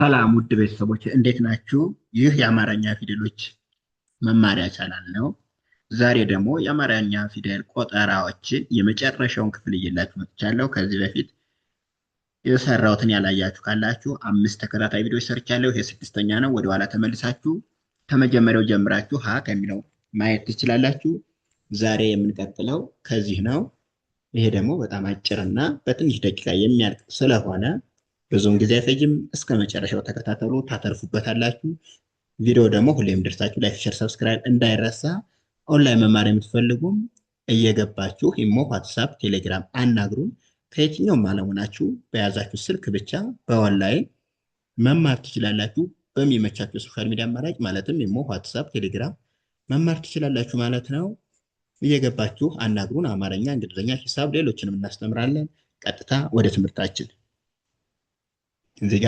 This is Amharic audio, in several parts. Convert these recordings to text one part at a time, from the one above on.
ሰላም ውድ ቤተሰቦች እንዴት ናችሁ? ይህ የአማርኛ ፊደሎች መማሪያ ቻናል ነው። ዛሬ ደግሞ የአማርኛ ፊደል ቆጠራዎች የመጨረሻውን ክፍል እየላችሁ መጥቻለሁ። ከዚህ በፊት የሰራሁትን ያላያችሁ ካላችሁ 5 ተከታታይ ቪዲዮዎች ሰርቻለሁ። ይሄ ስድስተኛ ነው። ወደኋላ ተመልሳችሁ ከመጀመሪያው ጀምራችሁ ሀ ከሚለው ማየት ትችላላችሁ። ዛሬ የምንቀጥለው ከዚህ ነው። ይሄ ደግሞ በጣም አጭርና በትንሽ ደቂቃ የሚያልቅ ስለሆነ ብዙውን ጊዜ አይፈጅም። እስከ መጨረሻው ተከታተሉ፣ ታተርፉበታላችሁ። ቪዲዮ ደግሞ ሁሌም ደርሳችሁ ላይክ፣ ሼር፣ ሰብስክራይብ እንዳይረሳ። ኦንላይን መማር የምትፈልጉም እየገባችሁ ኢሞ፣ ዋትሳፕ፣ ቴሌግራም አናግሩን። ከየትኛውም ዓለም ሆናችሁ በያዛችሁ ስልክ ብቻ በኦንላይን መማር ትችላላችሁ። በሚመቻችሁ ሶሻል ሚዲያ አማራጭ ማለትም ኢሞ፣ ዋትሳፕ፣ ቴሌግራም መማር ትችላላችሁ ማለት ነው። እየገባችሁ አናግሩን። አማርኛ፣ እንግሊዝኛ፣ ሂሳብ፣ ሌሎችንም እናስተምራለን። ቀጥታ ወደ ትምህርታችን እዚህ ጋ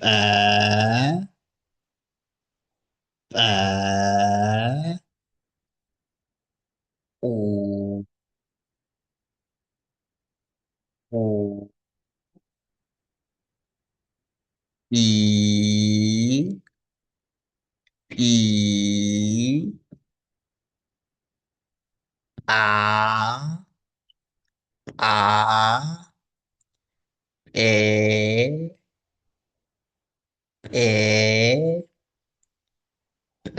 ጠ ጠ ኡ ኡ ጲ ጲ ጳ ጳ ጴ ጴ ጵ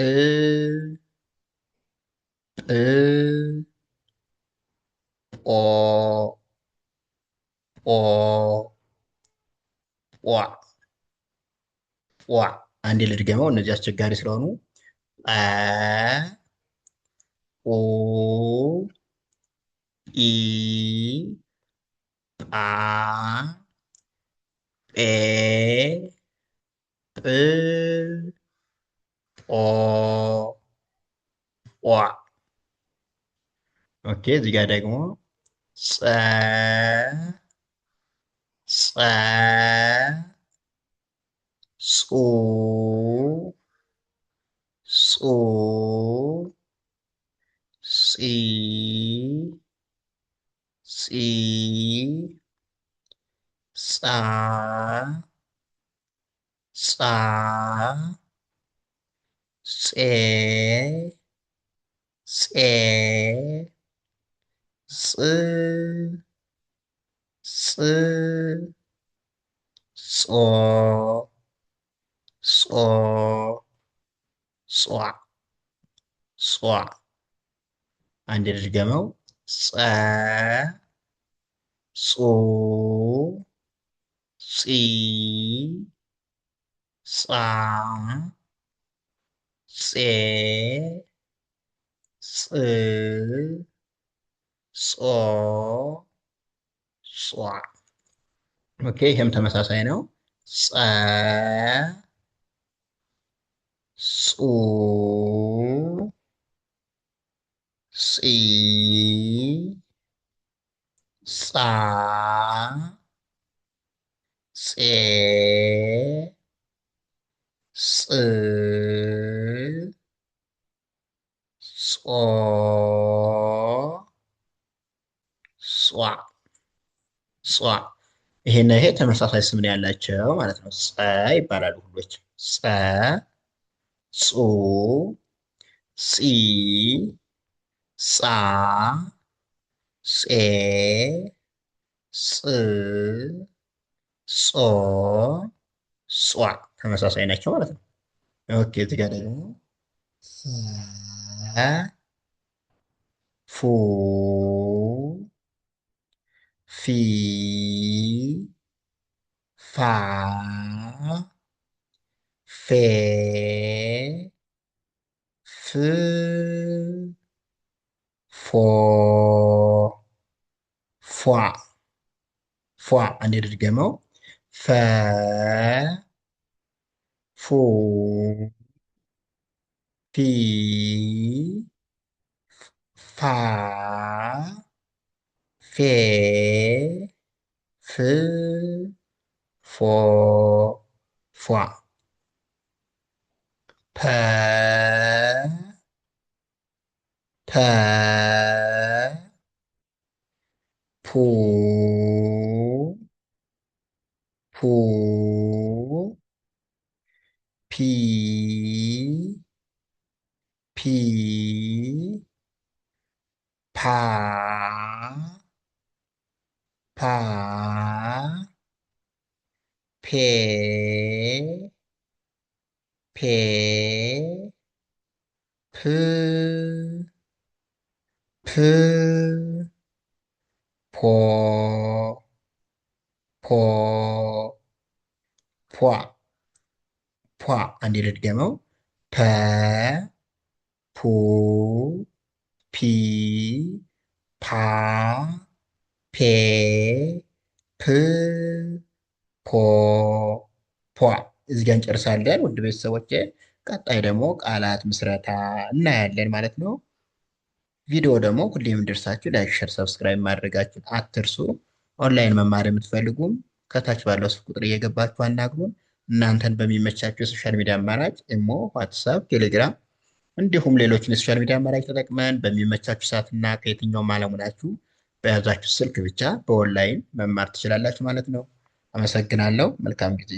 ጵ ጶ ጶ ጶ ዋ አንዴ ልድገመው፣ እነዚህ አስቸጋሪ ስለሆኑ ጰ ጱ ጲ ጳ ጴ ጵ ጶ ጶ። ኦኬ እዚህ ጋር ደግሞ ጸ ጸ ጹ ጹ ጺ ጺ ጻ ጻ ጼ ጼ ጽ ጽ ጾ ጾ ጿ ጿ አንድ ልድገመው ጸ ጹ ጺ ጻ ጼ ጽ ጾ ጿ። ኦኬ ይሄም ተመሳሳይ ነው። ጸ ጹ ጺ ጻ ጼ ጽ ጾ ጿ ጿ። ይሄና ይሄ ተመሳሳይ ስም ነው ያላቸው ማለት ነው። ጸ ይባላሉ ሁሎች። ጸ ጹ ጺ ጻ ጼ ጽ ጾ ጿ ተመሳሳይ ናቸው ማለት ነው። ኦኬ እዚህ ጋር ደግሞ ፈ ፉ ፊ ፋ ፌ ፍ ፎ ፏ ፏ አንዴ ድገመው ፈ ፉ ፊ ፋ ፌ ፍ ፎ ፏ ፐ ፐ ፑ ፑ ፒ ፓ ፓ ፔ ፔ ፕ ፕ ፖ ፖ ፖ ፖ አንዴ ልድገመው። ፐ ፑ ፒ ፓ ፔ ፕ ፖ ፖ እዚህ ጋር እንጨርሳለን። ውድ ቤተሰቦቼ ቀጣይ ደግሞ ቃላት ምስረታ እናያለን ማለት ነው። ቪዲዮ ደግሞ ሁሌም እንደርሳችሁ ላይክ፣ ሸር፣ ሰብስክራይብ ማድረጋችሁን አትርሱ። ኦንላይን መማር የምትፈልጉም ከታች ባለው ስልክ ቁጥር እየገባችሁ አናግሩን። እናንተን በሚመቻችሁ የሶሻል ሚዲያ አማራጭ ኢሞ፣ ዋትሳፕ፣ ቴሌግራም እንዲሁም ሌሎችን የሶሻል ሚዲያ አማራጭ ተጠቅመን በሚመቻችሁ ሰዓትና ከየትኛውም ዓለም ሆናችሁ በያዛችሁ ስልክ ብቻ በኦንላይን መማር ትችላላችሁ ማለት ነው። አመሰግናለሁ። መልካም ጊዜ